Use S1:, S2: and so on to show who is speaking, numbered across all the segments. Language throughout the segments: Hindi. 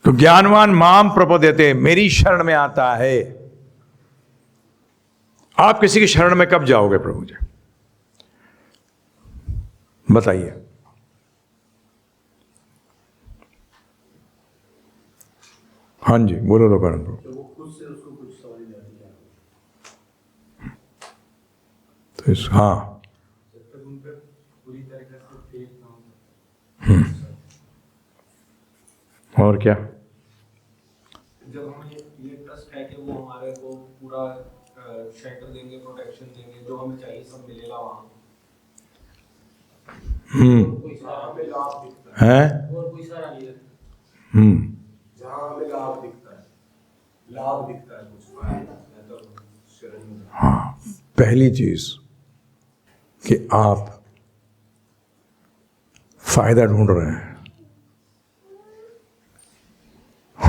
S1: तो ज्ञानवान माम प्रपद्यते, मेरी शरण में आता है। आप किसी की शरण में कब जाओगे प्रभु जी, बताइए। हाँ जी, बोलो तो करण प्रभु।
S2: वो खुद से उसको कुछ समझ नहीं आती है।
S1: तो इस, हाँ,
S2: जब तक उन पर पूरी तरीके से फेथ ना हो।
S1: और क्या?
S2: जब हमें ये ट्रस्ट है कि वो हमारे को पूरा शेल्टर देंगे, प्रोटेक्शन देंगे, जो हमें चाहिए सब मिलेगा वहाँ। कोई सारा हमें लाभ दिखता
S1: है,
S2: और कोई सारा नहीं है। जहाँ हमें लाभ दिखता है कुछ तो शरण में।
S1: हाँ, पहली चीज कि आप फायदा ढूंढ रहे हैं,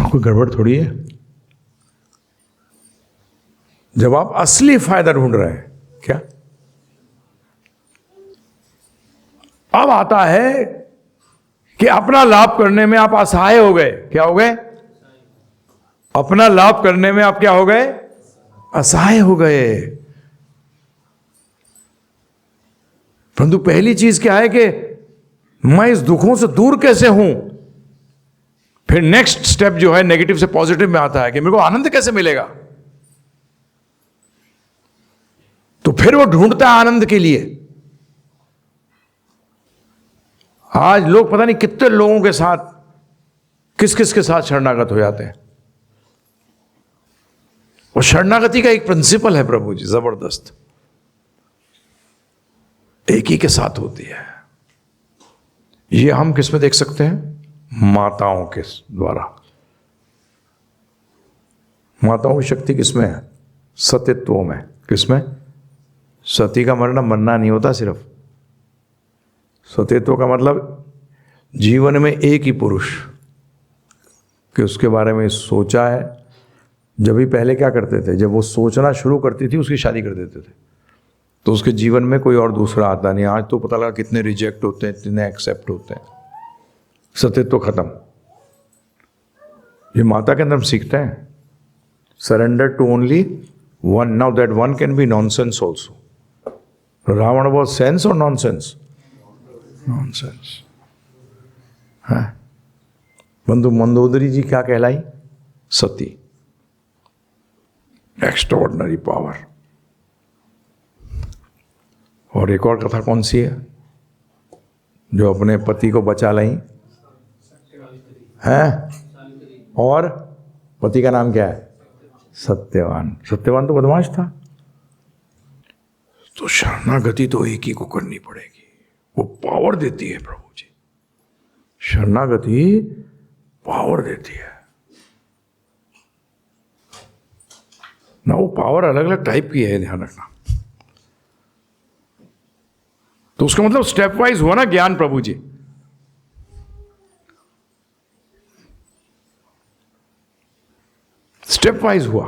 S1: कोई गड़बड़ थोड़ी है। जब आप असली फायदा ढूंढ रहे हैं, क्या अब आता है कि अपना लाभ करने में आप असहाय हो गए। क्या हो गए? अपना लाभ करने में आप क्या हो गए? असहाय हो गए। परंतु पहली चीज क्या है कि मैं इस दुखों से दूर कैसे हूं। फिर नेक्स्ट स्टेप जो है नेगेटिव से पॉजिटिव में आता है कि मेरे को आनंद कैसे मिलेगा। तो फिर वो ढूंढता है आनंद के लिए। आज लोग पता नहीं कितने लोगों के साथ, किस किस के साथ शरणागत हो जाते हैं। और शरणागति का एक प्रिंसिपल है प्रभु जी, जबरदस्त, एक ही के साथ होती है। ये हम किस में देख सकते हैं? माताओं के द्वारा। माताओं की शक्ति किसमें है? सतीत्व में। किसमें? सती का मरना नहीं होता सिर्फ। सतीत्व का मतलब जीवन में एक ही पुरुष कि उसके बारे में सोचा है। जब भी पहले क्या करते थे, जब वो सोचना शुरू करती थी उसकी शादी कर देते थे, तो उसके जीवन में कोई और दूसरा आता नहीं। आज तो पता लगा कितने रिजेक्ट होते हैं, कितने एक्सेप्ट होते हैं। सतीत्व खत्म। ये माता के अंदर हम सीखते हैं, surrender to only one. Now that one can be nonsense also. Ravan was sense और नॉनसेंस? नॉनसेंस है। बंधु मंदोदरी जी क्या कहलाई? सती। Extraordinary power. और एक और कथा कौन सी है जो अपने पति को बचा लाई है? और पति का नाम क्या है? सत्यवान। सत्यवान तो बदमाश था। तो शरणागति तो एक ही को करनी पड़ेगी, वो पावर देती है प्रभु जी। शरणागति पावर देती है ना। वो पावर अलग अलग टाइप की है, ध्यान रखना। तो उसका मतलब स्टेप वाइज हुआ ना ज्ञान प्रभु जी। स्टेप वाइज हुआ।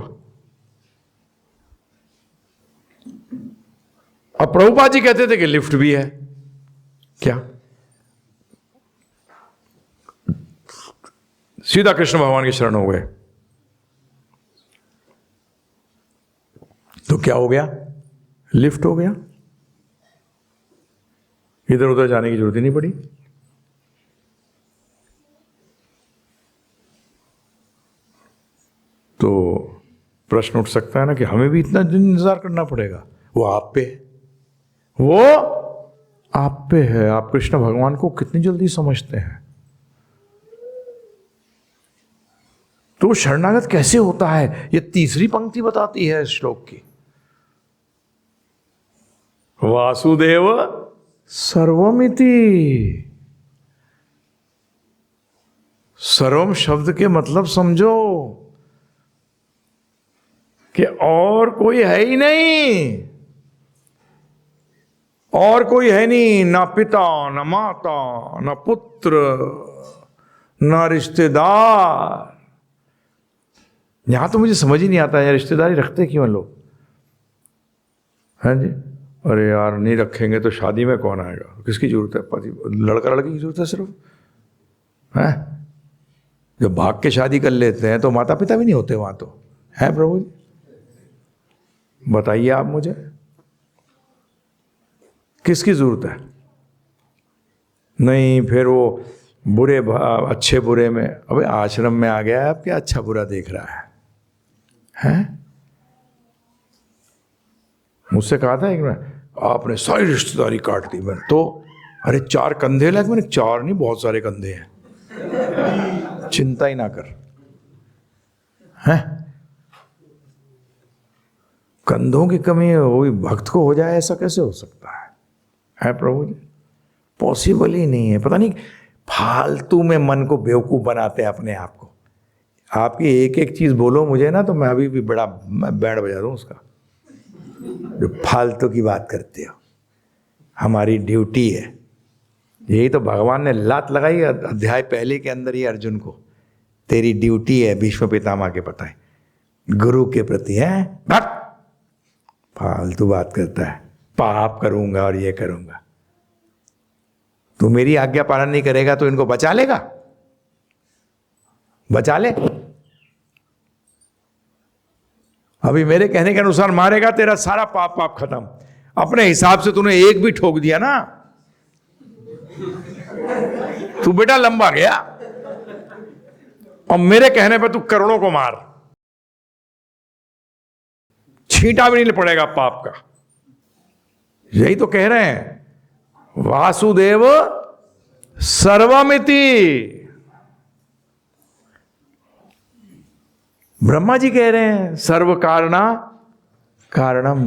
S1: अब प्रभुपाद जी कहते थे कि लिफ्ट भी है। क्या? सीधा कृष्ण भगवान की शरण हो गए तो क्या हो गया? लिफ्ट हो गया। इधर उधर जाने की जरूरत ही नहीं पड़ी। तो प्रश्न उठ सकता है ना कि हमें भी इतना दिन इंतजार करना पड़ेगा? वो आप पे, वो आप पे है। आप कृष्ण भगवान को कितनी जल्दी समझते हैं। तो शरणागत कैसे होता है, ये तीसरी पंक्ति बताती है इस श्लोक की। वासुदेव सर्वमिति। सर्वम शब्द के मतलब समझो कि और कोई है ही नहीं। और कोई है नहीं, ना पिता, ना माता, ना पुत्र, ना रिश्तेदार। यहां तो मुझे समझ ही नहीं आता है, रिश्तेदारी रखते क्यों लोग? हैं जी? अरे यार नहीं रखेंगे तो शादी में कौन आएगा? किसकी जरूरत है? पति लड़का लड़की की जरूरत है सिर्फ, है? जब भाग के शादी कर लेते हैं तो माता पिता भी नहीं होते वहां, तो है प्रभु जी? बताइए आप मुझे, किसकी जरूरत है? नहीं, फिर वो बुरे अच्छे बुरे में, अबे आश्रम में आ गया है, अब क्या अच्छा बुरा देख रहा है? हैं? मुझसे कहा था एक बार, आपने सारी रिश्तेदारी काट दी। मैंने तो, अरे 4 कंधे लगे। मैंने 4 नहीं, बहुत सारे कंधे हैं, चिंता ही ना कर। हैं? कंधों की कमी वही भक्त को हो जाए, ऐसा कैसे हो सकता है प्रभु जी? पॉसिबल ही नहीं है। पता नहीं फालतू में मन को बेवकूफ बनाते हैं अपने आप को। आपकी एक एक चीज बोलो मुझे ना, तो मैं अभी भी बड़ा बैंड बजा दूं उसका, जो फालतू की बात करते हो। हमारी ड्यूटी है, यही तो भगवान ने लात लगाई अध्याय पहले के अंदर ही अर्जुन को, तेरी ड्यूटी है भीष्म पितामह के पता है गुरु के प्रति है। बट फालतू बात करता है, पाप करूंगा और ये करूंगा। तू मेरी आज्ञा पालन नहीं करेगा तो इनको बचा लेगा? बचा ले। अभी मेरे कहने के अनुसार मारेगा, तेरा सारा पाप खत्म। अपने हिसाब से तूने एक भी ठोक दिया ना, तू बेटा लंबा गया। और मेरे कहने पे तू करोड़ों को मार, छींटा भी नहीं पड़ेगा पाप का। यही तो कह रहे हैं, वासुदेव सर्वमिति। ब्रह्मा जी कह रहे हैं सर्व कारणा कारणम।